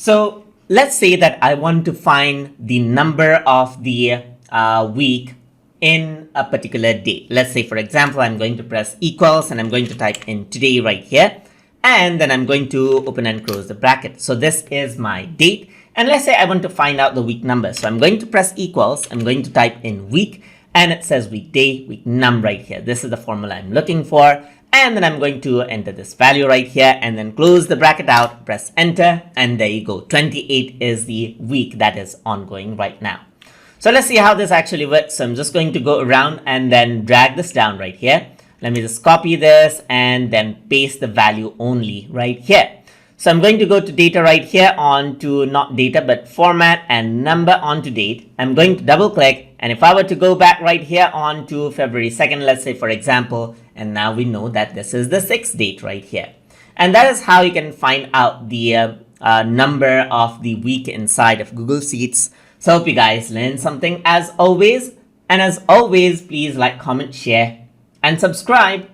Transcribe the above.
So let's say that I want to find the number of the week in a particular date. Let's say, for example, I'm going to press equals and I'm going to type in today right here. And then I'm going to open and close the bracket. So this is my date. And let's say I want to find out the week number. So I'm going to press equals. I'm going to type in week. And it says weekday, week num right here. This is the formula I'm looking for. And then I'm going to enter this value right here and then close the bracket out, press enter, and there you go. 28 is the week that is ongoing right now. So let's see how this actually works. So I'm just going to go around and then drag this down right here. Let me just copy this and then paste the value only right here. So I'm going to go to data right here on to not data, but format and number onto date. I'm going to double click. And if I were to go back right here on to February 2nd, let's say, for example, and now we know that this is the 6th date right here. And that is how you can find out the number of the week inside of Google Sheets. So hope you guys learned something as always. And as always, please like, comment, share, and subscribe.